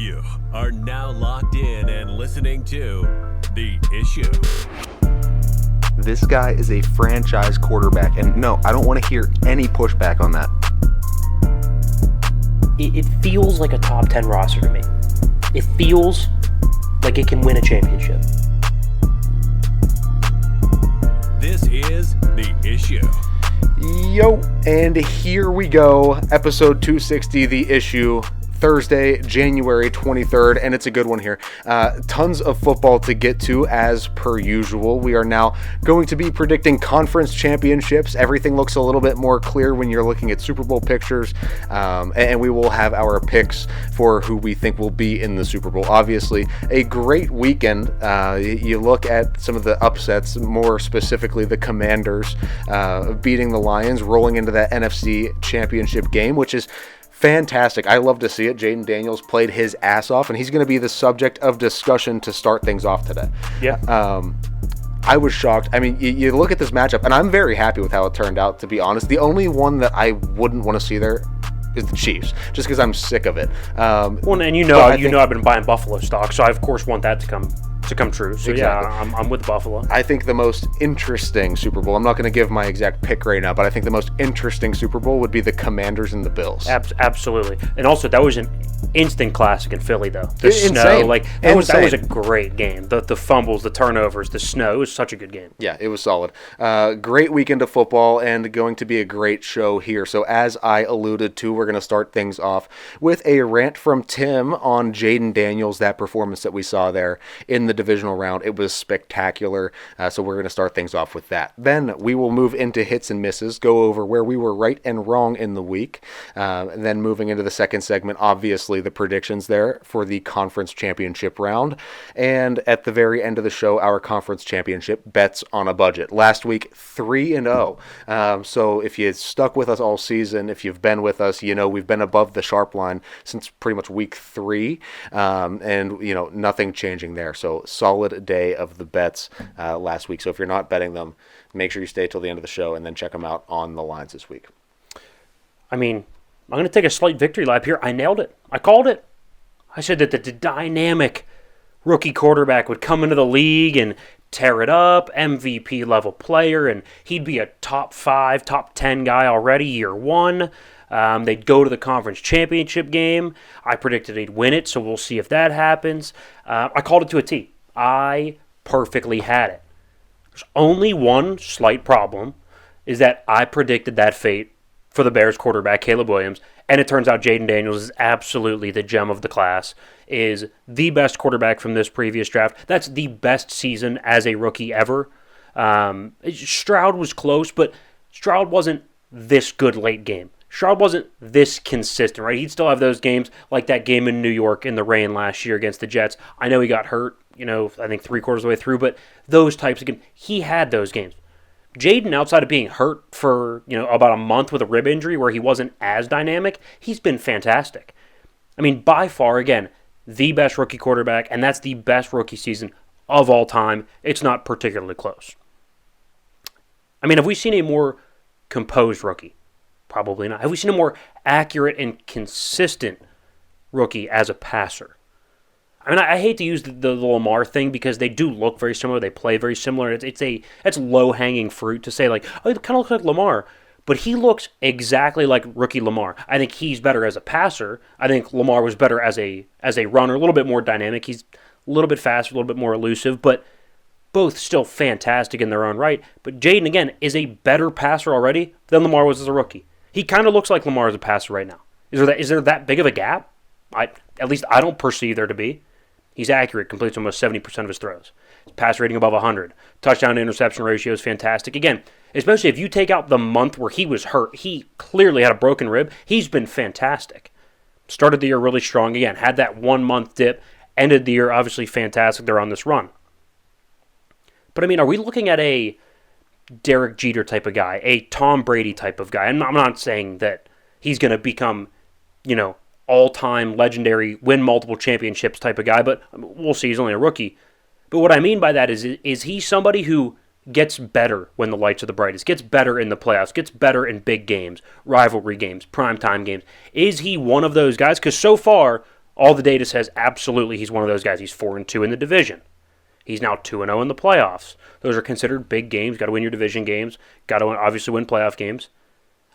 You are now locked in and listening to The Issue. This guy is a franchise quarterback, and no, I don't want to hear any pushback on that. It feels like a top 10 roster to me. It feels like it can win a championship. This is The Issue. Yo, and here we go, episode 260, The Issue, Thursday, January 23rd, and it's a good one here. Tons of football to get to, as per usual. We are now going to be predicting conference championships. Everything looks a little bit more clear when you're looking at Super Bowl pictures, and we will have our picks for who we think will be in the Super Bowl. Obviously, a great weekend. You look at some of the upsets, more specifically the Commanders beating the Lions, rolling into that NFC championship game, which is fantastic. I love to see it. Jayden Daniels played his ass off, and he's going to be the subject of discussion to start things off today. Yeah. I was shocked. I mean, you look at this matchup, and I'm very happy with how it turned out, to be honest. The only one that I wouldn't want to see there is the Chiefs, just because I'm sick of it. Well, and I've been buying Buffalo stock, so I of course want that to come true. So exactly. Yeah, I'm with Buffalo. I think the most interesting Super Bowl, I'm not going to give my exact pick right now, but I think the most interesting Super Bowl would be the Commanders and the Bills. Absolutely. And also, that was an instant classic in Philly, though. The Insane. Snow, that was a great game. The fumbles, the turnovers, the snow, it was such a good game. Yeah, it was solid. Great weekend of football, and going to be a great show here. So as I alluded to, we're going to start things off with a rant from Tim on Jayden Daniels, that performance that we saw there in the divisional round. It was spectacular, so we're going to start things off with that. Then we will move into hits and misses, go over where we were right and wrong in the week, and then moving into the second segment, obviously the predictions there for the conference championship round, and at the very end of the show, our conference championship bets on a budget. Last week, 3-0, so if you stuck with us all season, if you've been with us, you know we've been above the sharp line since pretty much week 3, and you know nothing changing there. So solid day of the bets last week. So if you're not betting them, make sure you stay till the end of the show and then check them out on the lines this week. I mean, I'm going to take a slight victory lap here. I nailed it. I called it. I said that the dynamic rookie quarterback would come into the league and tear it up, MVP level player, and he'd be a top 5, top 10 guy already year one. They'd go to the conference championship game. I predicted they'd win it, so we'll see if that happens. I called it to a T. I perfectly had it. There's only one slight problem, is that I predicted that fate for the Bears quarterback, Caleb Williams, and it turns out Jayden Daniels is absolutely the gem of the class, is the best quarterback from this previous draft. That's the best season as a rookie ever. Stroud was close, but Stroud wasn't this good late game. Stroud wasn't this consistent, right? He'd still have those games like that game in New York in the rain last year against the Jets. I know he got hurt, I think 3/4 of the way through, but those types of games, he had those games. Jayden, outside of being hurt for, about a month with a rib injury where he wasn't as dynamic, he's been fantastic. I mean, by far, again, the best rookie quarterback, and that's the best rookie season of all time. It's not particularly close. I mean, have we seen a more composed rookie? Probably not. Have we seen a more accurate and consistent rookie as a passer? I mean, I hate to use the Lamar thing because they do look very similar. They play very similar. It's low-hanging fruit to say, like, oh, it kind of looks like Lamar. But he looks exactly like rookie Lamar. I think he's better as a passer. I think Lamar was better as a runner, a little bit more dynamic. He's a little bit faster, a little bit more elusive, but both still fantastic in their own right. But Jayden, again, is a better passer already than Lamar was as a rookie. He kind of looks like Lamar as a passer right now. Is there that big of a gap? At least I don't perceive there to be. He's accurate, completes almost 70% of his throws. His pass rating above 100. Touchdown to interception ratio is fantastic. Again, especially if you take out the month where he was hurt, he clearly had a broken rib. He's been fantastic. Started the year really strong. Again, had that 1 month dip. Ended the year obviously fantastic. They're on this run. But I mean, are we looking at a Derek Jeter type of guy, a Tom Brady type of guy? I'm not saying that he's going to become, all-time legendary, win multiple championships type of guy, but we'll see. He's only a rookie. But what I mean by that is he somebody who gets better when the lights are the brightest, gets better in the playoffs, gets better in big games, rivalry games, primetime games? Is he one of those guys? Because so far, All the data says absolutely he's one of those guys. He's 4-2 in the division. He's now 2-0 in the playoffs. Those are considered big games. Got to win your division games. Got to obviously win playoff games.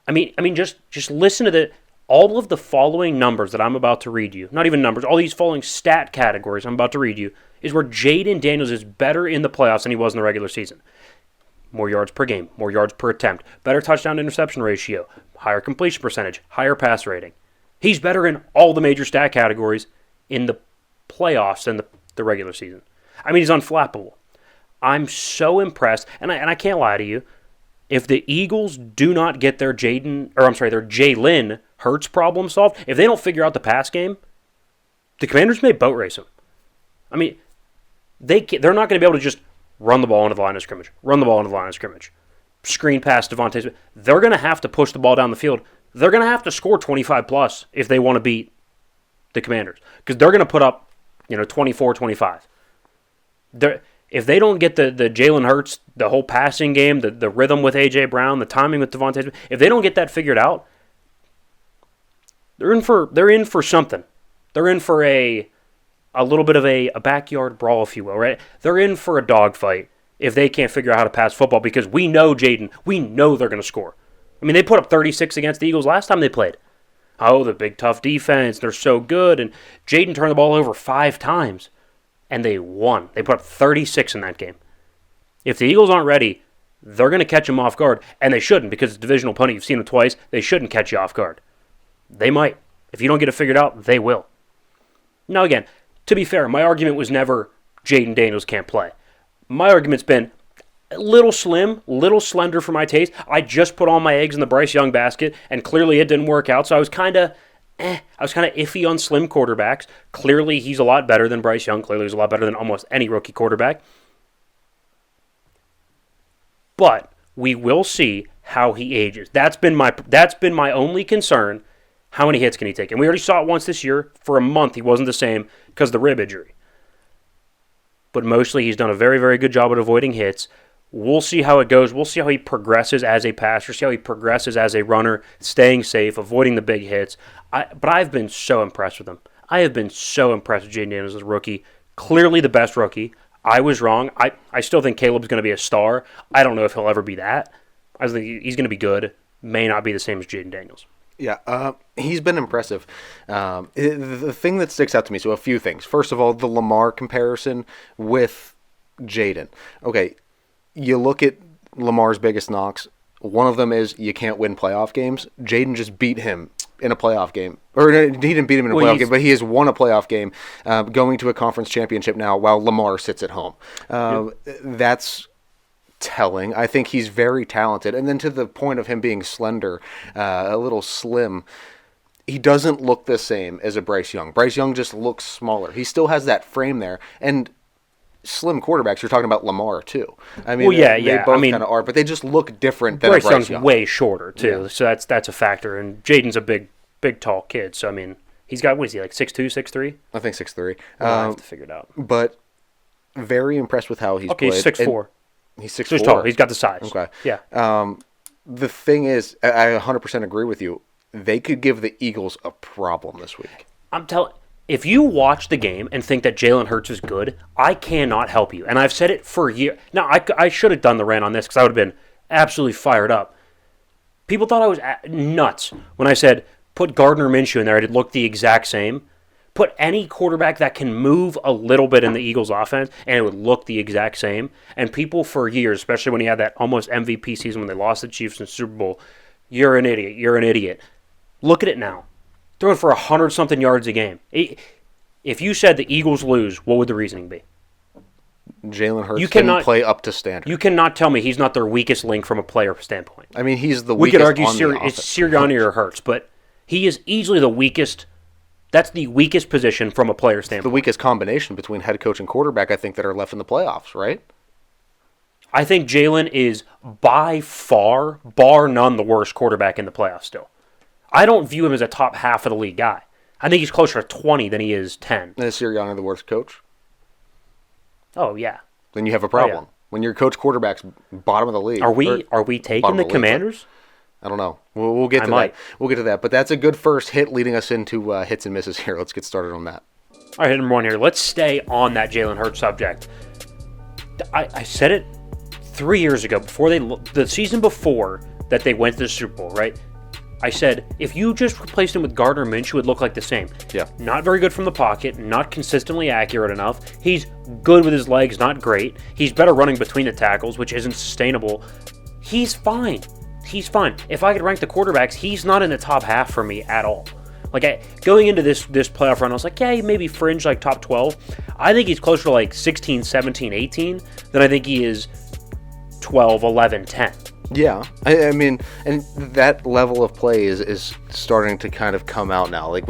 I mean, just listen to all of the following numbers that I'm about to read you. Not even numbers. All these following stat categories I'm about to read you is where Jayden Daniels is better in the playoffs than he was in the regular season. More yards per game, more yards per attempt, better touchdown to interception ratio, higher completion percentage, higher pass rating. He's better in all the major stat categories in the playoffs than the regular season. I mean, he's unflappable. I'm so impressed, and I can't lie to you. If the Eagles do not get their Jalen Hurts problem solved, if they don't figure out the pass game, the Commanders may boat race them. I mean, they're not going to be able to just run the ball into the line of scrimmage, screen pass Devontae Smith. They're going to have to push the ball down the field. They're going to have to score 25-plus if they want to beat the Commanders, because they're going to put up 24, 25. If they don't get the Jalen Hurts, the whole passing game, the rhythm with A.J. Brown, the timing with Devontae Smith, if they don't get that figured out, they're in for something. They're in for a little bit of a backyard brawl, if you will, right? They're in for a dogfight if they can't figure out how to pass football, because we know they're going to score. I mean, they put up 36 against the Eagles last time they played. Oh, the big tough defense, they're so good, and Jayden turned the ball over 5 times. And they won. They put up 36 in that game. If the Eagles aren't ready, they're going to catch them off guard. And they shouldn't, because it's a divisional opponent. You've seen them twice. They shouldn't catch you off guard. They might. If you don't get it figured out, they will. Now again, to be fair, my argument was never Jayden Daniels can't play. My argument's been a little slender for my taste. I just put all my eggs in the Bryce Young basket, and clearly it didn't work out, so I was kind of iffy on slim quarterbacks. Clearly, he's a lot better than Bryce Young. Clearly, he's a lot better than almost any rookie quarterback. But we will see how he ages. That's been my only concern. How many hits can he take? And we already saw it once this year. For a month, he wasn't the same because of the rib injury. But mostly, he's done a very, very good job at avoiding hits. We'll see how it goes. We'll see how he progresses as a passer, see how he progresses as a runner, staying safe, avoiding the big hits. But I've been so impressed with him. I have been so impressed with Jayden Daniels as a rookie. Clearly the best rookie. I was wrong. I still think Caleb's going to be a star. I don't know if he'll ever be that. I think he's going to be good. May not be the same as Jayden Daniels. Yeah, he's been impressive. The thing that sticks out to me, so a few things. First of all, the Lamar comparison with Jayden. Okay, you look at Lamar's biggest knocks. One of them is you can't win playoff games. Jayden just beat him in a playoff game. Or he didn't beat him in a playoff game, but he has won a playoff game going to a conference championship now while Lamar sits at home. That's telling. I think he's very talented. And then to the point of him being slender, a little slim, he doesn't look the same as a Bryce Young. Bryce Young just looks smaller. He still has that frame there. And slim quarterbacks, you're talking about Lamar too. I mean, they both kind of are, but they just look different than Bryce a Bryce Young's Young. way shorter too, so that's a factor. And Jayden's a big, tall kid. So I mean, he's got, what is he, like 6'2", 6'3"? I think 6'3". I have to figure it out. But very impressed with how he's played. He's 6'4". He's 6'4". So he's tall. He's got the size. Okay. Yeah. The thing is, I 100% agree with you. They could give the Eagles a problem this week. If you watch the game and think that Jalen Hurts is good, I cannot help you. And I've said it for years. Now, I should have done the rant on this because I would have been absolutely fired up. People thought I was nuts when I said, put Gardner Minshew in there. It'd look the exact same. Put any quarterback that can move a little bit in the Eagles' offense, and it would look the exact same. And people for years, especially when he had that almost MVP season when they lost the Chiefs in the Super Bowl, you're an idiot. You're an idiot. Look at it now. Throwing for 100-something yards a game. If you said the Eagles lose, what would the reasoning be? Jalen Hurts didn't play up to standard. You cannot tell me he's not their weakest link from a player standpoint. I mean, he's the weakest. We could argue it's Sirianni or Hurts, but he is easily the weakest. That's the weakest position from a player standpoint. The weakest combination between head coach and quarterback, I think, that are left in the playoffs, right? I think Jalen is by far, bar none, the worst quarterback in the playoffs still. I don't view him as a top half of the league guy. I think he's closer to 20 than he is 10. And is Sirianni the worst coach? Oh, yeah. Then you have a problem. When your coach quarterback's bottom of the league. Are we taking the Commanders? I don't know. We'll get to that. We'll get to that. But that's a good first hit leading us into hits and misses here. Let's get started on that. All right, hit number one here. Let's stay on that Jalen Hurts subject. I said it 3 years ago, the season before that they went to the Super Bowl, right? I said, if you just replaced him with Gardner Minshew, it would look like the same. Yeah. Not very good from the pocket, not consistently accurate enough. He's good with his legs, not great. He's better running between the tackles, which isn't sustainable. He's fine. He's fine. If I could rank the quarterbacks, he's not in the top half for me at all. Going into this playoff run, I was like, yeah, maybe fringe like top 12. I think he's closer to like 16, 17, 18 than I think he is 12, 11, 10. Yeah, I mean, and that level of play is starting to kind of come out now. Like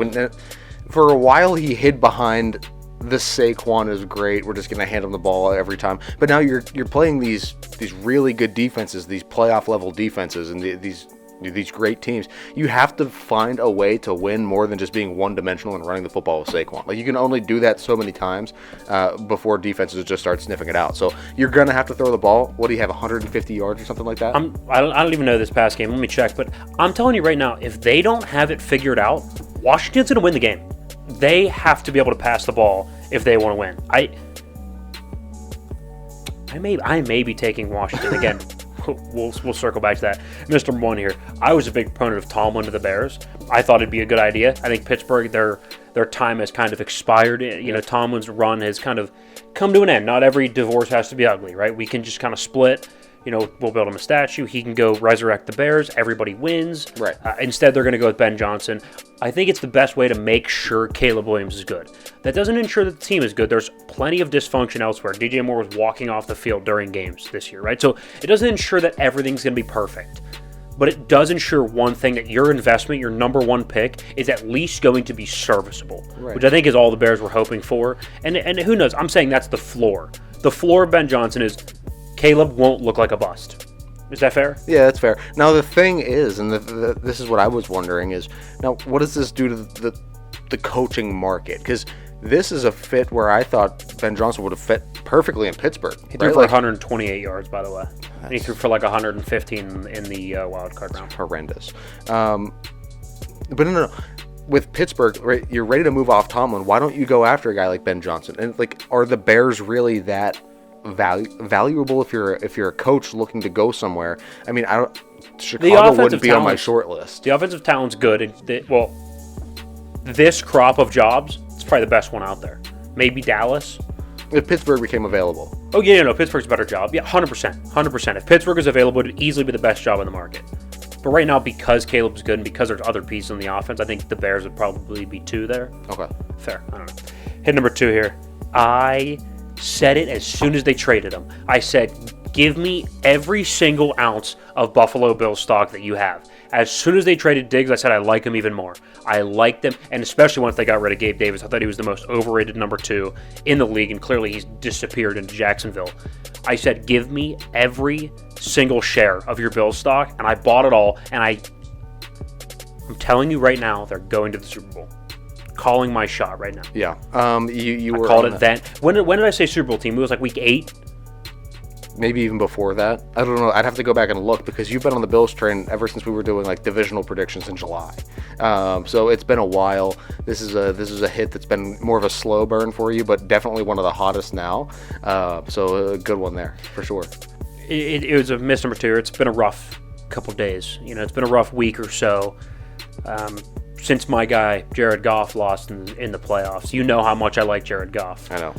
for a while he hid behind the Saquon is great. We're just gonna hand him the ball every time. But now you're playing these really good defenses, these playoff level defenses, and these great teams. You have to find a way to win more than just being one-dimensional and running the football with Saquon. Like, you can only do that so many times before defenses just start sniffing it out. So you're going to have to throw the ball. What do you have, 150 yards or something like that? I don't even know this past game. Let me check. But I'm telling you right now, if they don't have it figured out, Washington's going to win the game. They have to be able to pass the ball if they want to win. I may be taking Washington again. We'll circle back to that. Mr. One here. I was a big proponent of Tomlin to the Bears. I thought it'd be a good idea. I think Pittsburgh, their time has kind of expired. You know, Tomlin's run has kind of come to an end. Not every divorce has to be ugly, right? We can just kind of split. You know, we'll build him a statue. He can go resurrect the Bears. Everybody wins. Right. Instead, they're going to go with Ben Johnson. I think it's the best way to make sure Caleb Williams is good. That doesn't ensure that the team is good. There's plenty of dysfunction elsewhere. DJ Moore was walking off the field during games this year, right? So it doesn't ensure that everything's going to be perfect. But it does ensure one thing, that your investment, your number one pick, is at least going to be serviceable, right, which I think is all the Bears were hoping for. And who knows? I'm saying that's the floor. The floor of Ben Johnson is Caleb won't look like a bust. Is that fair? Yeah, that's fair. Now, the thing is, and this is what I was wondering, is now what does this do to the coaching market? Because this is a fit where I thought Ben Johnson would have fit perfectly in Pittsburgh. He threw for 128 yards, by the way. And he threw for like 115 in the wild card round. Horrendous. But no. With Pittsburgh, right, you're ready to move off Tomlin. Why don't you go after a guy like Ben Johnson? And are the Bears really that valuable if you're a coach looking to go somewhere? I mean, Chicago wouldn't be on my short list. The offensive talent's good. This crop of jobs, it's probably the best one out there. Maybe Dallas. If Pittsburgh became available. Oh, yeah, no, Pittsburgh's a better job. Yeah, 100%. 100%. If Pittsburgh is available, it would easily be the best job in the market. But right now, because Caleb's good and because there's other pieces on the offense, I think the Bears would probably be 2 there. Okay. Fair. I don't know. Hit number 2 here. I said it as soon as they traded him. I said, give me every single ounce of Buffalo Bills stock that you have. As soon as they traded Diggs, I said I like him even more. I liked them, and especially once they got rid of Gabe Davis, I thought he was the most overrated number 2 in the league, and clearly he's disappeared into Jacksonville. I said, give me every single share of your Bills stock, and I bought it all, and I'm telling you right now, they're going to the Super Bowl. Calling my shot right now. Yeah. You were called it then. When did I say Super Bowl team? It was like week 8. Maybe even before that. I don't know. I'd have to go back and look because you've been on the Bills train ever since we were doing like divisional predictions in July. So it's been a while. This is a hit that's been more of a slow burn for you, but definitely one of the hottest now. So a good one there for sure. It was a miss number 2. It's been a rough couple days. You know, it's been a rough week or so. Since my guy Jared Goff lost in the playoffs. You know how much I like Jared Goff. I know.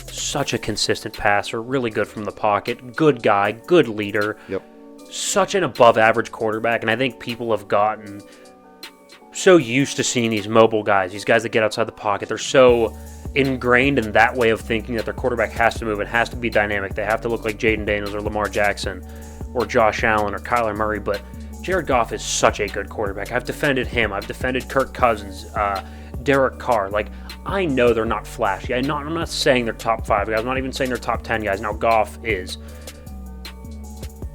Such a consistent passer, really good from the pocket, good guy, good leader. Yep. Such an above-average quarterback, and I think people have gotten so used to seeing these mobile guys, these guys that get outside the pocket. They're so ingrained in that way of thinking that their quarterback has to move. It has to be dynamic. They have to look like Jayden Daniels or Lamar Jackson or Josh Allen or Kyler Murray, but Jared Goff is such a good quarterback. I've defended him. I've defended Kirk Cousins, Derek Carr. Like, I know they're not flashy. I'm not saying they're top 5 guys. I'm not even saying they're top 10 guys. Now, Goff is.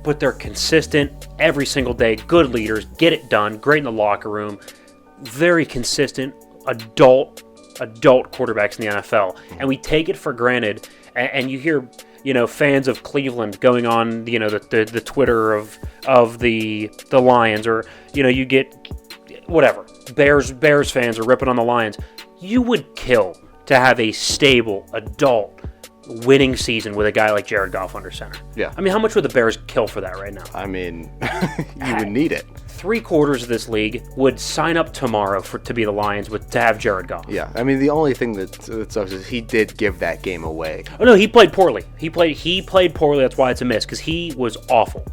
But they're consistent every single day. Good leaders. Get it done. Great in the locker room. Very consistent adult quarterbacks in the NFL. And we take it for granted. And you hear fans of Cleveland going on, the Twitter of the Lions, or, you get whatever, Bears fans are ripping on the Lions. You would kill to have a stable, adult, winning season with a guy like Jared Goff under center. Yeah. I mean, how much would the Bears kill for that right now? I mean, you would need it. 3/4 of this league would sign up tomorrow to be the Lions to have Jared Goff. Yeah, I mean, the only thing that sucks is he did give that game away. Oh no, he played poorly. He played poorly. That's why it's a miss, because he was awful.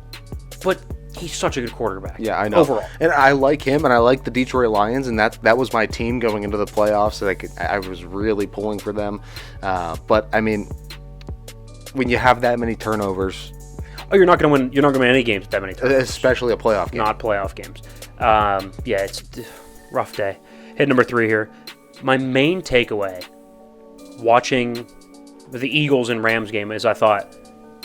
But he's such a good quarterback. Yeah, I know. Overall, and I like him, and I like the Detroit Lions, and that was my team going into the playoffs. So I was really pulling for them. But I mean, when you have that many turnovers. Oh, you're not going to win. You're not going to win any games with that many times. Especially a playoff game. Not playoff games. Yeah, it's a rough day. Hit number 3 here. My main takeaway watching the Eagles and Rams game is I thought,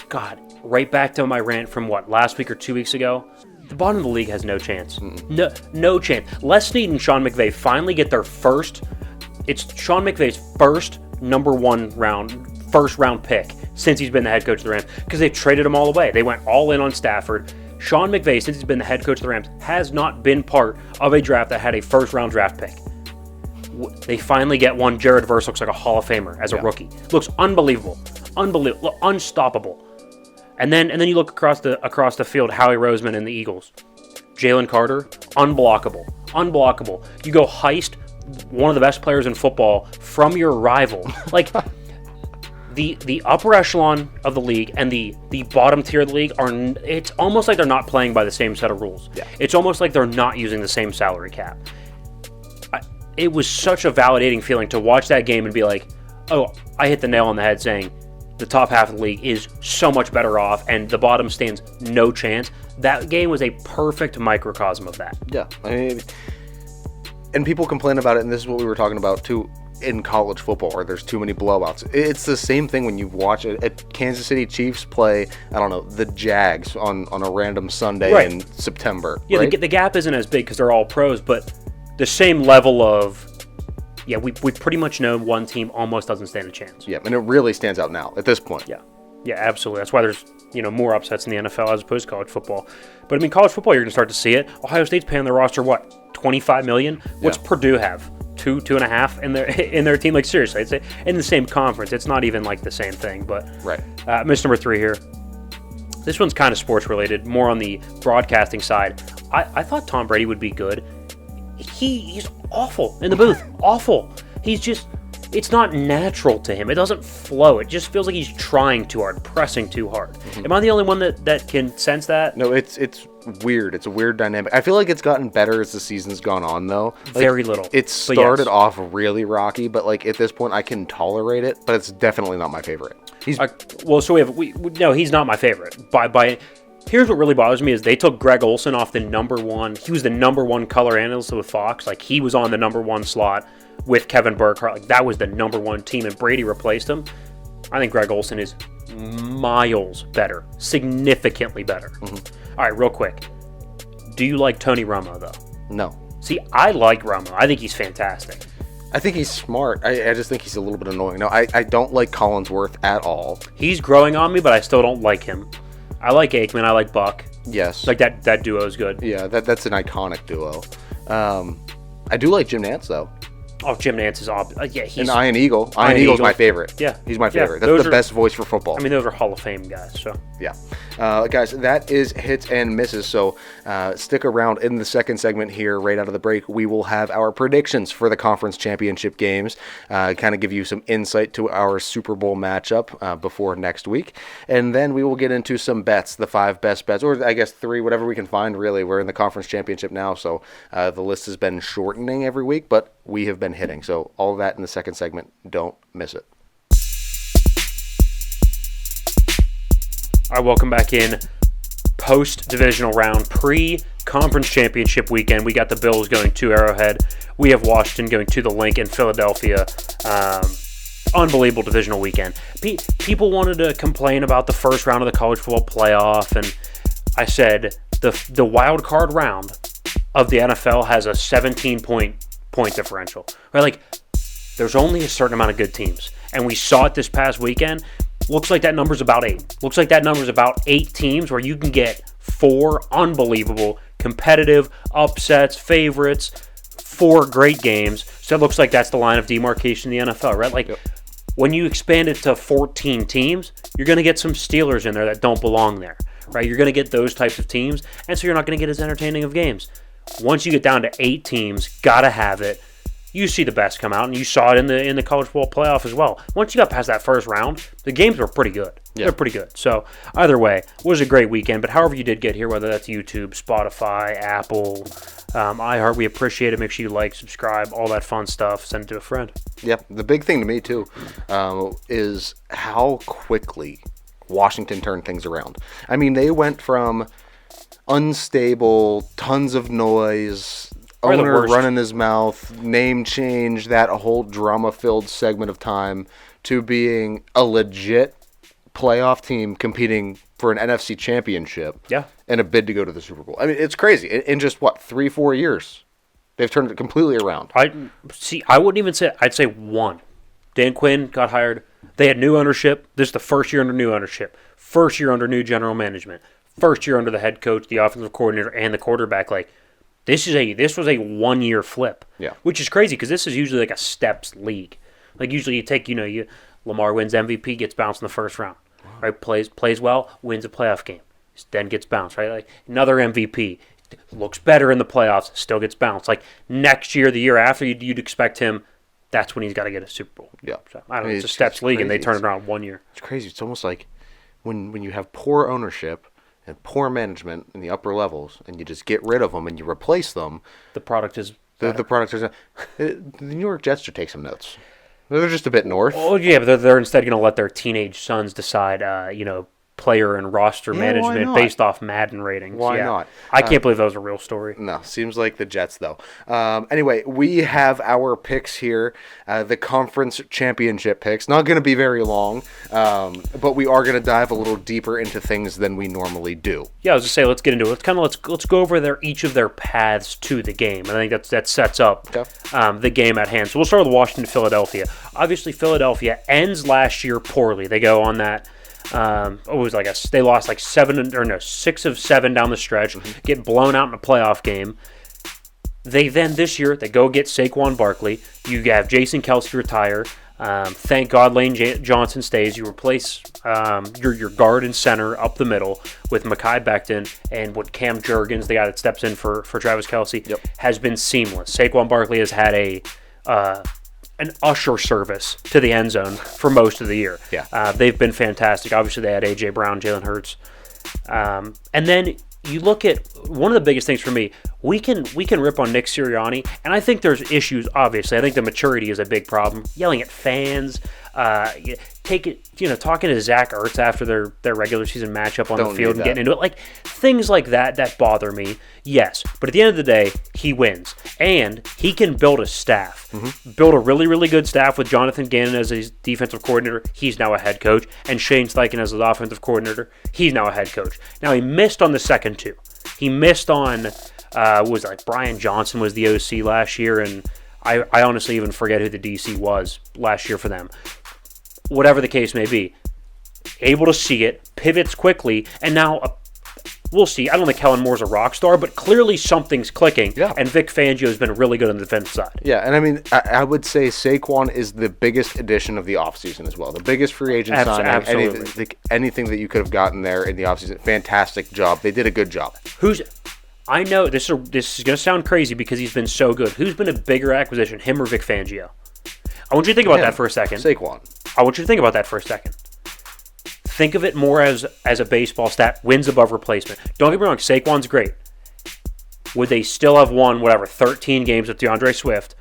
God, right back to my rant from last week or 2 weeks ago. The bottom of the league has no chance. No chance. Les Snead and Sean McVay finally get their first. It's Sean McVay's first first round pick since he's been the head coach of the Rams, because they traded him all away. They went all in on Stafford. Sean McVay, since he's been the head coach of the Rams, has not been part of a draft that had a first round draft pick. They finally get one. Jared Verse looks like a Hall of Famer as a rookie. Looks unbelievable, unstoppable. And then you look across the field, Howie Roseman and the Eagles. Jalen Carter, unblockable. You go heist one of the best players in football from your rival. Like, the upper echelon of the league and the bottom tier of the league it's almost like they're not playing by the same set of rules. Yeah. It's almost like they're not using the same salary cap. It was such a validating feeling to watch that game and be like, oh, I hit the nail on the head saying the top half of the league is so much better off and the bottom stands no chance. That game was a perfect microcosm of that. Yeah, I mean, and people complain about it, and this is what we were talking about too in college football, where there's too many blowouts. It's the same thing when you watch it at Kansas City Chiefs play, I don't know, the Jags on a random Sunday in September. Yeah, right? the gap isn't as big because they're all pros, but the same level of, we pretty much know one team almost doesn't stand a chance. Yeah, and it really stands out now at this point. Yeah, absolutely. That's why there's more upsets in the NFL as opposed to college football. But I mean, college football, you're going to start to see it. Ohio State's paying their roster $25 million. What's Purdue have? 2.5 in their team? Like, seriously, it's in the same conference. It's not even like the same thing. But miss number 3 here. This one's kind of sports related, more on the broadcasting side. I thought Tom Brady would be good. He's awful in the booth. Awful. He's just, it's not natural to him. It doesn't flow. It just feels like he's trying too hard, pressing too hard. Am I the only one that can sense that? No, it's weird. It's a weird dynamic. I feel like it's gotten better as the season's gone on, though. Very little. It started off really rocky, but at this point, I can tolerate it. But it's definitely not my favorite. He's he's not my favorite. Here's what really bothers me is they took Greg Olson off the number 1. He was the number 1 color analyst with Fox. Like, he was on the number 1 slot with Kevin Burkhardt. Like, that was the number 1 team, and Brady replaced him. I think Greg Olson is miles better, significantly better. All right, real quick. Do you like Tony Romo, though? No. See, I like Romo. I think he's fantastic. I think he's smart. I just think he's a little bit annoying. No, I don't like Collinsworth at all. He's growing on me, but I still don't like him. I like Aikman. I like Buck. Yes. Like, that duo is good. Yeah, that's an iconic duo. I do like Jim Nantz, though. Oh, Jim Nantz is he's and Iron Eagle. Iron Eagle's my favorite. Yeah. He's my favorite. That's the best voice for football. I mean, those are Hall of Fame guys, so. Yeah. Guys, that is hits and misses, so stick around in the second segment here. Right out of the break, we will have our predictions for the conference championship games, kind of give you some insight to our Super Bowl matchup before next week, and then we will get into some bets, the 5 best bets, or I guess 3, whatever we can find, really. We're in the conference championship now, so the list has been shortening every week, but we have been hitting. So all of that in the second segment. Don't miss it. All right, welcome back in. Post-divisional round, pre-conference championship weekend. We got the Bills going to Arrowhead. We have Washington going to the Link in Philadelphia. Unbelievable divisional weekend. People wanted to complain about the first round of the college football playoff, and I said the wild card round of the NFL has a 17-point differential. Right? Like, there's only a certain amount of good teams, and we saw it this past weekend. Looks like that number's about 8. Looks like that number's about 8 teams where you can get 4 unbelievable, competitive upsets, favorites, 4 great games. So it looks like that's the line of demarcation in the NFL, right? Like, when you expand it to 14 teams, you're going to get some Steelers in there that don't belong there, right? You're going to get those types of teams, and so you're not going to get as entertaining of games. Once you get down to 8 teams, gotta have it. You see the best come out, and you saw it in the college football playoff as well. Once you got past that first round, the games were pretty good. Yeah. They're pretty good. So either way, it was a great weekend. But however you did get here, whether that's YouTube, Spotify, Apple, iHeart, we appreciate it. Make sure you like, subscribe, all that fun stuff. Send it to a friend. Yeah, the big thing to me too is how quickly Washington turned things around. I mean, they went from unstable, tons of noise, owner running his mouth, name change, that whole drama-filled segment of time, to being a legit playoff team competing for an NFC championship and a bid to go to the Super Bowl. I mean, it's crazy. In just, 3-4 years, they've turned it completely around. I wouldn't even say, I'd say 1. Dan Quinn got hired. They had new ownership. This is the first year under new ownership. First year under new general management. First year under the head coach, the offensive coordinator, and the quarterback. Like, this was a 1-year flip, which is crazy because this is usually like a steps league. Like, usually you take, Lamar wins MVP, gets bounced in the first round, right? Plays well, wins a playoff game, then gets bounced, right? Like, another MVP looks better in the playoffs, still gets bounced. Like, next year, the year after, you'd expect him. That's when he's got to get a Super Bowl. Yeah, so, I don't know. It's a steps league, and they turn it around 1 year. It's crazy. It's almost like when you have poor ownership and poor management in the upper levels, and you just get rid of them and you replace them. The product is the product is. The New York Jets should take some notes. They're just a bit north. Oh yeah, but they're instead going to let their teenage sons decide, player and roster management based off Madden ratings. Why not? I can't believe that was a real story. No, seems like the Jets, though. Anyway, we have our picks here, the conference championship picks. Not going to be very long, but we are going to dive a little deeper into things than we normally do. Yeah, I was going to say, let's get into it. Let's go over each of their paths to the game. I think that sets up the game at hand. So we'll start with Washington, Philadelphia. Obviously, Philadelphia ends last year poorly. They go on that. They lost 6 of 7 down the stretch, get blown out in a playoff game. They then this year they go get Saquon Barkley. You have Jason Kelce retire. Thank God Lane Johnson stays. You replace your guard and center up the middle with Mekhi Becton, and what Cam Jurgens, the guy that steps in for Travis Kelce, has been seamless. Saquon Barkley has had an usher service to the end zone for most of the year. They've been fantastic. Obviously, they had A.J. Brown, Jalen Hurts. And then you look at one of the biggest things for me, we can rip on Nick Sirianni, and I think there's issues, obviously. I think the maturity is a big problem. Yelling at fans, talking to Zach Ertz after their regular season matchup on the field and getting into it. Like, things like that bother me, yes. But at the end of the day, he wins. And he can build a staff. Build a really, really good staff with Jonathan Gannon as his defensive coordinator. He's now a head coach. And Shane Steichen as his offensive coordinator. He's now a head coach. Now, he missed on the second two. He missed on, Brian Johnson was the OC last year, and I honestly even forget who the DC was last year for them. Whatever the case may be, able to see it, pivots quickly, and now we'll see. I don't think Kellen Moore's a rock star, but clearly something's clicking, and Vic Fangio has been really good on the defensive side. Yeah, and I mean, I would say Saquon is the biggest addition of the offseason as well. The biggest free agent signing. Absolutely. Anything that you could have gotten there in the offseason. Fantastic job. They did a good job. I know this is going to sound crazy because he's been so good. Who's been a bigger acquisition, him or Vic Fangio? I want you to think about that for a second. Saquon. I want you to think about that for a second. Think of it more as a baseball stat, wins above replacement. Don't get me wrong, Saquon's great. Would they still have won, 13 games with DeAndre Swift,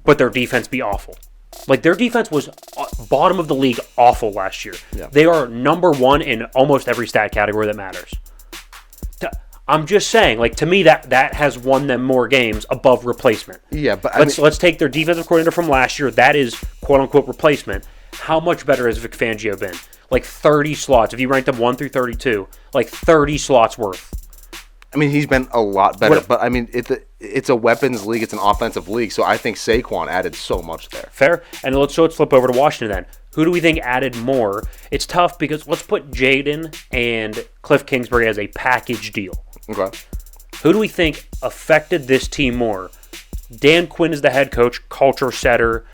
but their defense be awful? Like, their defense was bottom of the league awful last year. Yeah. They are number 1 in almost every stat category that matters. I'm just saying, to me, that has won them more games above replacement. Yeah, but let's take their defensive coordinator from last year. That is quote unquote replacement. How much better has Vic Fangio been? 30 slots. If you ranked them 1 through 32, 30 slots worth. I mean, he's been a lot better, but I mean, it's a weapons league. It's an offensive league, so I think Saquon added so much there. Fair. And let's flip over to Washington then. Who do we think added more? It's tough because let's put Jayden and Cliff Kingsbury as a package deal. Okay. Who do we think affected this team more? Dan Quinn is the head coach, culture setter,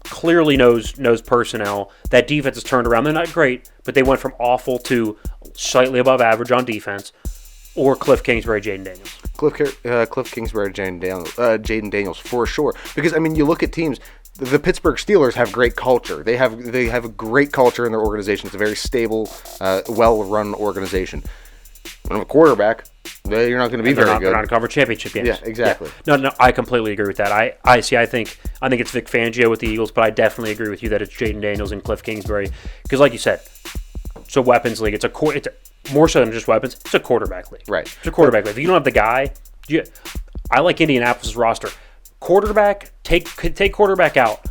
clearly knows personnel. That defense has turned around. They're not great, but they went from awful to slightly above average on defense. Or Cliff Kingsbury, Jayden Daniels. Cliff Kingsbury, Jayden Daniels, for sure. Because, I mean, you look at teams, the Pittsburgh Steelers have great culture. They have a great culture in their organization. It's a very stable, well-run organization. When a quarterback, you're not going to be very good. They're not in conference championship games. Yeah, exactly. Yeah. No, I completely agree with that. I think it's Vic Fangio with the Eagles, but I definitely agree with you that it's Jayden Daniels and Cliff Kingsbury. Because, like you said, it's a weapons league. It's more so than just weapons. It's a quarterback league. Right. It's a quarterback league. If you don't have the guy, I like Indianapolis' roster. Quarterback, take quarterback out.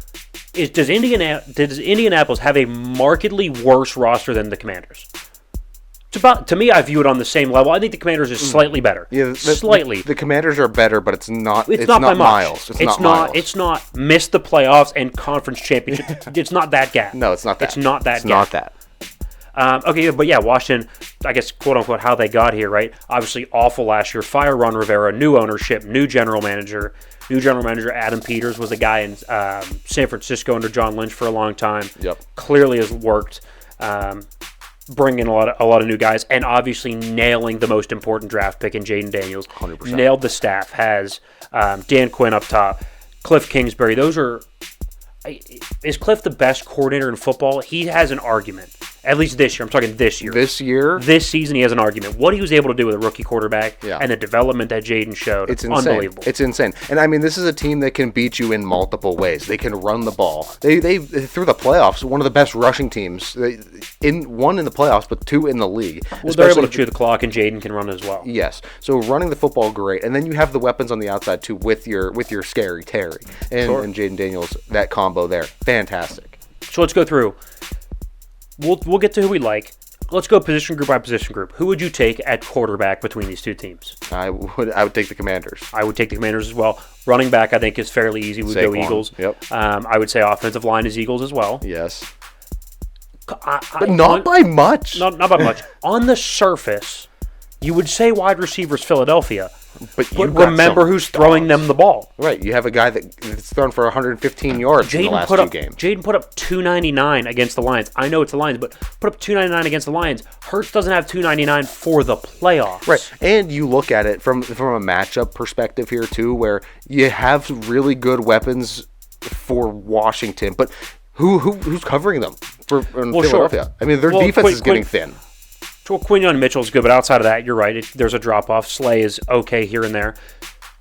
Does Indianapolis have a markedly worse roster than the Commanders? To me, I view it on the same level. I think the Commanders is slightly better. Yeah, slightly. The Commanders are better, but it's not. It's not by miles. Much. It's not miss the playoffs and conference championship. It's not that gap. No, it's not that. It's not that. It's not that. Okay, but yeah, Washington, I guess, quote unquote, how they got here, right? Obviously awful last year. Fire Ron Rivera, new ownership, new general manager. New general manager Adam Peters was a guy in San Francisco under John Lynch for a long time. Yep. Clearly has worked. Bringing a lot of new guys, and obviously nailing the most important draft pick in Jayden Daniels. 100%. Nailed the staff. Has Dan Quinn up top, Cliff Kingsbury. Is Cliff the best coordinator in football? He has an argument. At least this year. I'm talking this year. This season, he has an argument. What he was able to do with a rookie quarterback and the development that Jayden showed, it's insane. Unbelievable. It's insane. And, I mean, this is a team that can beat you in multiple ways. They can run the ball. They through the playoffs, one of the best rushing teams. One in the playoffs, but two in the league. Well, they're able to chew the clock, and Jayden can run as well. Yes. So running the football, great. And then you have the weapons on the outside, too, with your scary Terry and Jayden Daniels, that combo there. Fantastic. So let's go through. We'll get to who we like. Let's go position group by position group. Who would you take at quarterback between these two teams? I would take the Commanders. I would take the Commanders as well. Running back, I think, is fairly easy. We'd go Eagles. Yep. I would say offensive line is Eagles as well. Yes. But not by much. Not by much. On the surface, you would say wide receivers Philadelphia. But remember who's throwing them the ball. Right. You have a guy that's thrown for 115 yards in the last two games. Jayden put up 299 against the Lions. I know it's the Lions, but put up 299 against the Lions. Hurts doesn't have 299 for the playoffs. Right. And you look at it from a matchup perspective here, too, where you have really good weapons for Washington. But who's covering them for Philadelphia? Sure. I mean, their defense is getting thin. Well, Quinyon Mitchell's good, but outside of that, you're right. There's a drop-off. Slay is okay here and there.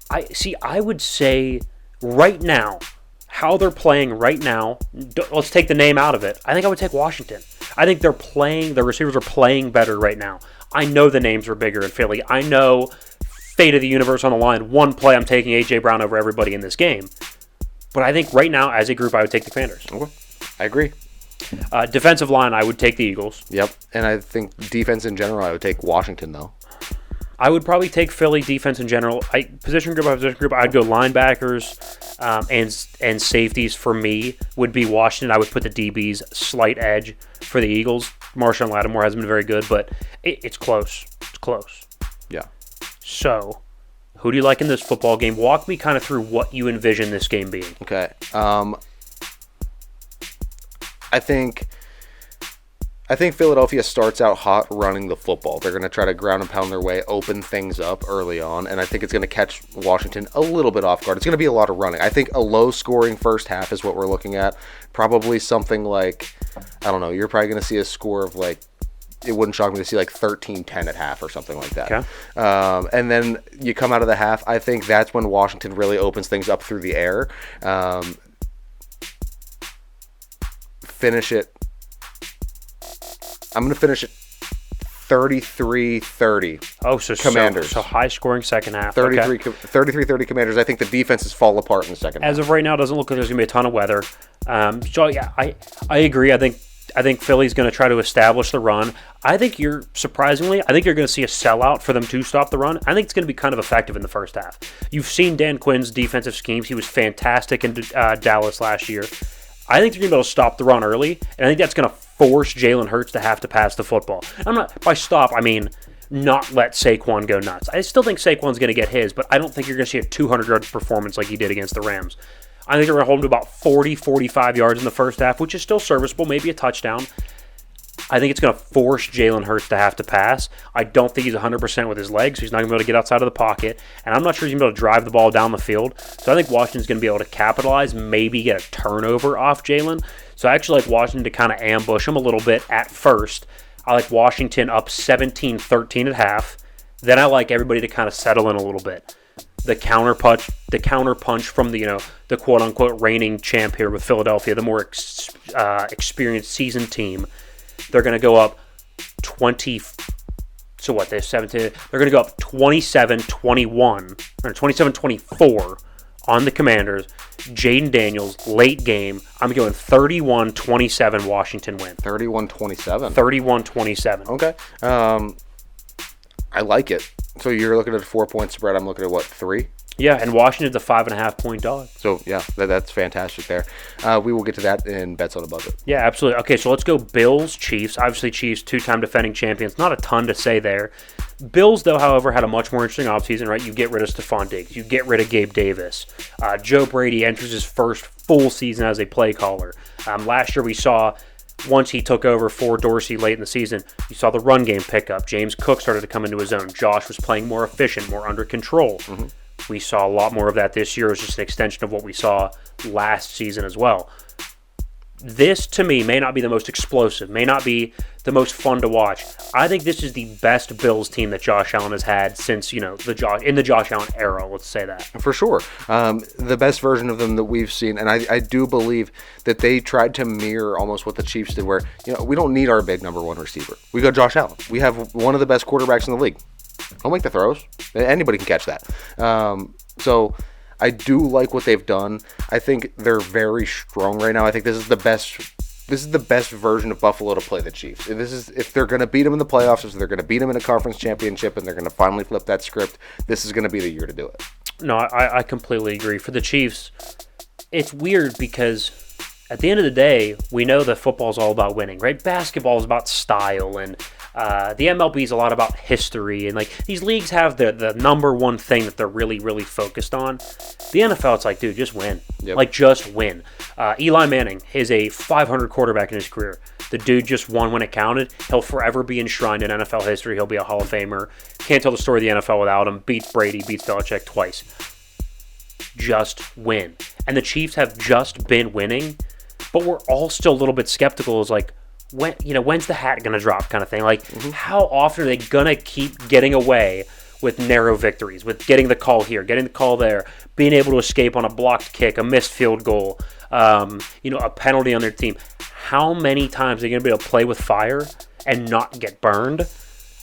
I would say right now, how they're playing right now, let's take the name out of it. I think I would take Washington. I think their receivers are playing better right now. I know the names are bigger in Philly. I know fate of the universe on the line. One play, I'm taking A.J. Brown over everybody in this game. But I think right now, as a group, I would take the Commanders. Okay. I agree. Defensive line, I would take the Eagles. Yep, and I think defense in general, I would take Washington, though. I would probably take Philly defense in general. Position group by position group, I'd go linebackers and safeties for me would be Washington. I would put the DBs slight edge for the Eagles. Marshawn Lattimore hasn't been very good, but it's close. It's close. Yeah. So, who do you like in this football game? Walk me kind of through what you envision this game being. Okay. I think Philadelphia starts out hot running the football. They're going to try to ground and pound their way, open things up early on, and I think it's going to catch Washington a little bit off guard. It's going to be a lot of running. I think a low-scoring first half is what we're looking at. Probably something like, I don't know, you're probably going to see a score of like, it wouldn't shock me to see like 13-10 at half or something like that. Okay. And then you come out of the half, I think that's when Washington really opens things up through the air. Finish it. I'm going to finish it 33-30. Oh, so Commanders. So high-scoring second half. 33-30 Commanders. I think the defenses fall apart in the second half. As of right now, it doesn't look like there's going to be a ton of weather. So, yeah, I agree. I think Philly's going to try to establish the run. I think you're going to see a sellout for them to stop the run. I think it's going to be kind of effective in the first half. You've seen Dan Quinn's defensive schemes. He was fantastic in Dallas last year. I think they're going to be able to stop the run early, and I think that's going to force Jalen Hurts to have to pass the football. I'm not, by stop, I mean not let Saquon go nuts. I still think Saquon's going to get his, but I don't think you're going to see a 200-yard performance like he did against the Rams. I think they're going to hold him to about 40, 45 yards in the first half, which is still serviceable, maybe a touchdown. I think it's going to force Jalen Hurts to have to pass. I don't think he's 100% with his legs. So he's not going to be able to get outside of the pocket. And I'm not sure he's going to be able to drive the ball down the field. So I think Washington's going to be able to capitalize, maybe get a turnover off Jalen. So I actually like Washington to kind of ambush him a little bit at first. I like Washington up 17-13 at half. Then I like everybody to kind of settle in a little bit. The counter punch from the the quote unquote reigning champ here with Philadelphia, the more experienced seasoned team. They're going to go up 20. So what? They have 17. They're going to go up 27-21 or 27-24 on the Commanders. Jayden Daniels, late game. I'm going 31-27 Washington win. 31-27. 31-27. Okay. I like it. So you're looking at a 4-point spread. I'm looking at what, 3? Yeah, and Washington's a 5.5-point dog. So, yeah, that's fantastic there. We will get to that in Bets on a Budget. Yeah, absolutely. Okay, so let's go Bills, Chiefs. Obviously, Chiefs, 2-time defending champions. Not a ton to say there. Bills, though, however, had a much more interesting offseason, right? You get rid of Stephon Diggs. You get rid of Gabe Davis. Joe Brady enters his first full season as a play caller. Last year we saw, once he took over for Dorsey late in the season, you saw the run game pick up. James Cook started to come into his own. Josh was playing more efficient, more under control. Mm-hmm. We saw a lot more of that this year. It was just an extension of what we saw last season as well. This, to me, may not be the most explosive, may not be the most fun to watch. I think this is the best Bills team that Josh Allen has had since, in the Josh Allen era, let's say that. For sure. The best version of them that we've seen, and I do believe that they tried to mirror almost what the Chiefs did, where, we don't need our big number one receiver. We got Josh Allen. We have one of the best quarterbacks in the league. He'll make the throws. Anybody can catch that. So I do like what they've done. I think they're very strong right now. I think this is the best version of Buffalo to play the Chiefs. If they're going to beat them in the playoffs, if they're going to beat them in a conference championship, and they're going to finally flip that script, this is going to be the year to do it. No, I completely agree. For the Chiefs, it's weird because at the end of the day, we know that football is all about winning, right? Basketball is about style, and the MLB is a lot about history, and these leagues have the number one thing that they're really, really focused on. The NFL, it's like, dude, just win. Yep. Just win. Eli Manning is a 500 quarterback in his career. The dude just won when it counted. He'll forever be enshrined in NFL history. He'll be a Hall of Famer. Can't tell the story of the NFL without him. Beats Brady, beats Belichick twice. Just win. And the Chiefs have just been winning, but we're all still a little bit skeptical. It's like, when's the hat going to drop kind of thing? How often are they going to keep getting away with narrow victories, with getting the call here, getting the call there, being able to escape on a blocked kick, a missed field goal, a penalty on their team? How many times are they going to be able to play with fire and not get burned?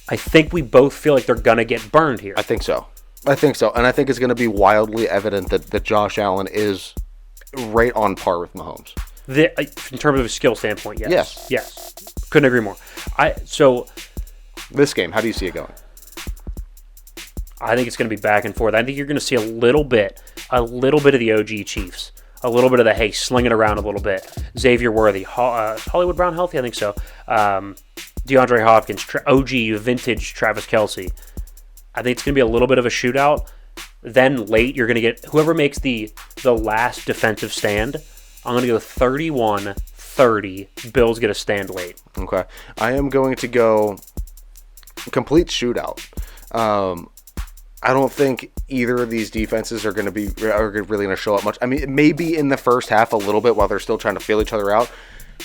I think we both feel like they're going to get burned here. I think so. And I think it's going to be wildly evident that Josh Allen is right on par with Mahomes. In terms of a skill standpoint, yes. Yes. Couldn't agree more. This game, how do you see it going? I think it's going to be back and forth. I think you're going to see a little bit of the OG Chiefs. A little bit of the, sling it around a little bit. Xavier Worthy. Hollywood Brown healthy? I think so. DeAndre Hopkins. OG, vintage Travis Kelce. I think it's going to be a little bit of a shootout. Then late, you're going to get whoever makes the last defensive stand. I'm going to go 31-30. Bills get a stand late. Okay. I am going to go complete shootout. I don't think either of these defenses are really going to show up much. I mean, maybe in the first half a little bit while they're still trying to feel each other out.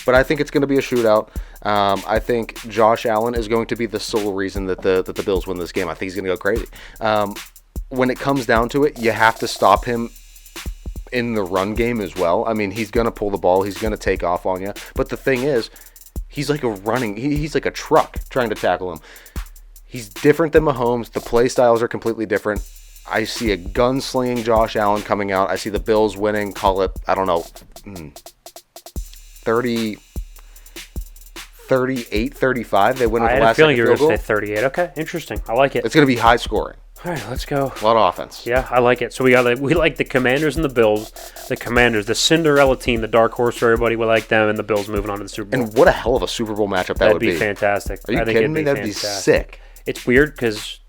But I think it's going to be a shootout. I think Josh Allen is going to be the sole reason that the Bills win this game. I think he's going to go crazy. When it comes down to it, you have to stop him in the run game as well. I mean, he's going to pull the ball. He's going to take off on you. But the thing is, he's like he's like a truck trying to tackle him. He's different than Mahomes. The play styles are completely different. I see a gunslinging Josh Allen coming out. I see the Bills winning. Call it, 38-35. They win with the last second field goal. I had a feeling you were going to say 38. Okay, interesting. I like it. It's going to be high scoring. All right, let's go. A lot of offense. Yeah, I like it. So we like the Commanders and the Bills. The Commanders, the Cinderella team, the dark horse for everybody. We like them, and the Bills moving on to the Super Bowl. And what a hell of a Super Bowl matchup that would be. That'd be fantastic. Are you kidding me? That'd be sick. It's weird because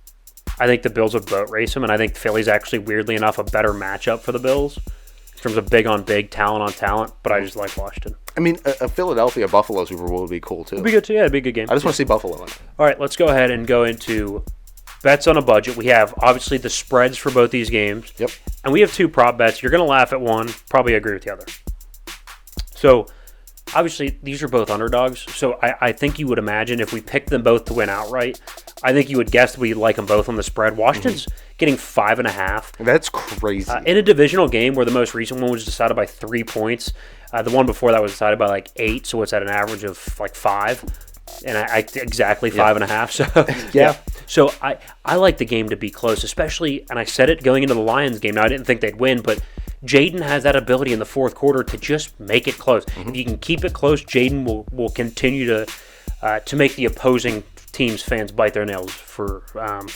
I think the Bills would boat race them, and I think Philly's actually, weirdly enough, a better matchup for the Bills in terms of big on big, talent on talent. But I just like Washington. I mean, a Philadelphia-Buffalo Super Bowl would be cool, too. It'd be good, too. Yeah, it'd be a good game. I just want to see Buffalo in it. All right, let's go ahead and go into bets on a budget. We have, obviously, the spreads for both these games. Yep. And we have 2 prop bets. You're going to laugh at one, probably agree with the other. So, obviously, these are both underdogs. So, I think you would imagine if we picked them both to win outright, I think you would guess we like them both on the spread. Washington's getting 5.5. That's crazy. In a divisional game where the most recent one was decided by 3 points. The one before that was decided by like 8, so it's at an average of like 5. And I exactly 5.5. So yeah. So I like the game to be close, especially, and I said it going into the Lions game. Now I didn't think they'd win, but Jayden has that ability in the fourth quarter to just make it close. If you can keep it close, Jayden will continue to make the opposing team's fans bite their nails, for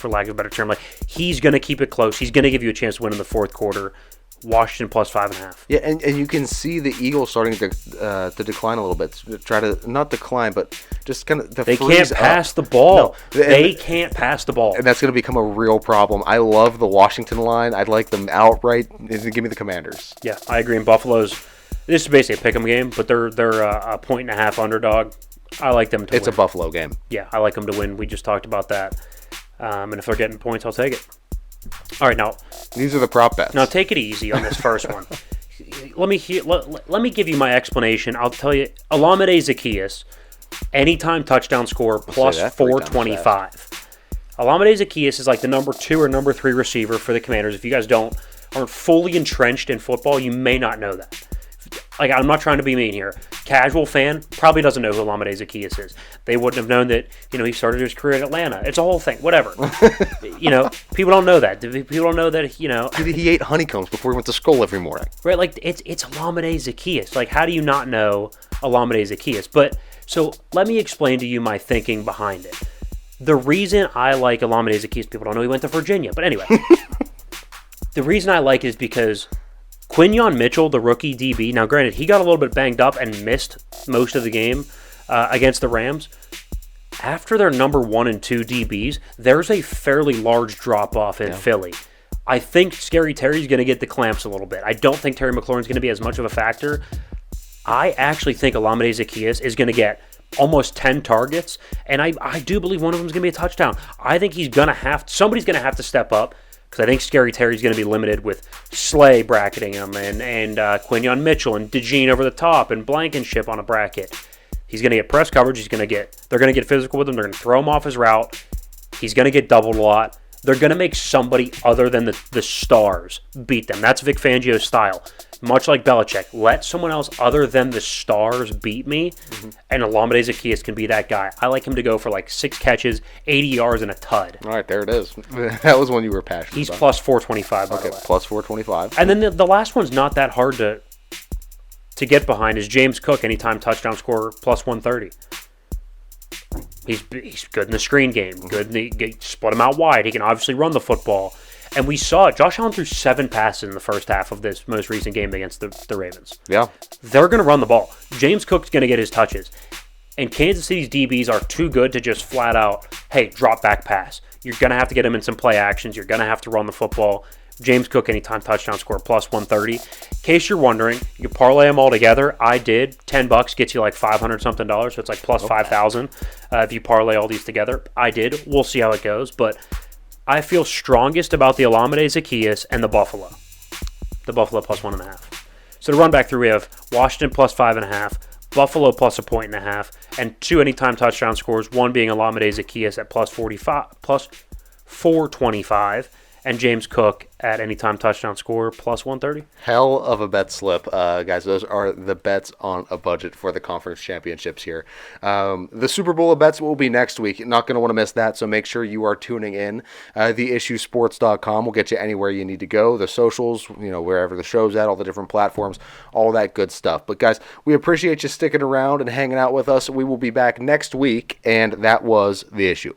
lack of a better term. Like, he's going to keep it close. He's going to give you a chance to win in the fourth quarter. Washington plus 5.5. Yeah, and you can see the Eagles starting to decline a little bit. Try to not decline, but just kind of they can't pass the ball. No, they can't pass the ball, and that's going to become a real problem. I love the Washington line. I'd like them outright. Give me the Commanders. Yeah, I agree. And Buffalo's, this is basically a pick'em game, but they're a 1.5 underdog. I like them to win. It's a Buffalo game. Yeah, I like them to win. We just talked about that. And if they're getting points, I'll take it. All right, now these are the prop bets. Now take it easy on this first one. Let me give you my explanation. I'll tell you, Olamide Zaccheaus, anytime touchdown score plus 425. Olamide Zaccheaus is like the number 2 or number 3 receiver for the Commanders. If you guys aren't fully entrenched in football, you may not know that. Like, I'm not trying to be mean here. Casual fan probably doesn't know who Olamide Zaccheaus is. They wouldn't have known that, he started his career at Atlanta. It's a whole thing. Whatever. People don't know that. People don't know that, He ate honeycombs before he went to school every morning. Right, like, it's Olamide Zaccheaus. Like, how do you not know Olamide Zaccheaus? But, so, let me explain to you my thinking behind it. The reason I like Olamide Zaccheaus, people don't know he went to Virginia. But anyway, the reason I like it is because Quinyon Mitchell, the rookie DB, now granted, he got a little bit banged up and missed most of the game against the Rams. After their number 1 and 2 DBs, there's a fairly large drop-off in Philly. I think Scary Terry's going to get the clamps a little bit. I don't think Terry McLaurin's going to be as much of a factor. I actually think Olamide Zaccheaus is going to get almost 10 targets, and I do believe one of them is going to be a touchdown. I think somebody's going to have to step up, because I think Scary Terry's going to be limited with Slay bracketing him and Quinyon Mitchell and DeJean over the top and Blankenship on a bracket. He's going to get press coverage. They're going to get physical with him. They're going to throw him off his route. He's going to get doubled a lot. They're going to make somebody other than the stars beat them. That's Vic Fangio's style. Much like Belichick, let someone else other than the stars beat me, and Olamide Zaccheaus can be that guy. I like him to go for like 6 catches, 80 yards, and a tud. All right, there it is. That was one you were passionate He's about. plus 425, by the way. Plus 425. And then the last one's not that hard to get behind is James Cook, anytime touchdown scorer, plus 130. He's good in the screen game. Good split him out wide. He can obviously run the football. And we saw it. Josh Allen threw 7 passes in the first half of this most recent game against the Ravens. Yeah. They're going to run the ball. James Cook's going to get his touches. And Kansas City's DBs are too good to just flat out, hey, drop back pass. You're going to have to get him in some play actions. You're going to have to run the football. James Cook, anytime touchdown score, plus 130. In case you're wondering, you can parlay them all together. I did. $10 gets you like $500-something, so it's like plus 5,000 if you parlay all these together. I did. We'll see how it goes, but I feel strongest about the Olamide Zaccheaus and the Buffalo. The Buffalo plus 1.5. So to run back through, we have Washington plus 5.5, Buffalo plus 1.5, and 2 anytime touchdown scores, one being Olamide Zaccheaus at plus 425, and James Cook at anytime touchdown score plus 130. Hell of a bet slip, guys. Those are the bets on a budget for the conference championships here. The Super Bowl of bets will be next week. Not going to want to miss that, so make sure you are tuning in. TheIssueSports.com will get you anywhere you need to go. The socials, wherever the show's at, all the different platforms, all that good stuff. But guys, we appreciate you sticking around and hanging out with us. We will be back next week, and that was The Issue.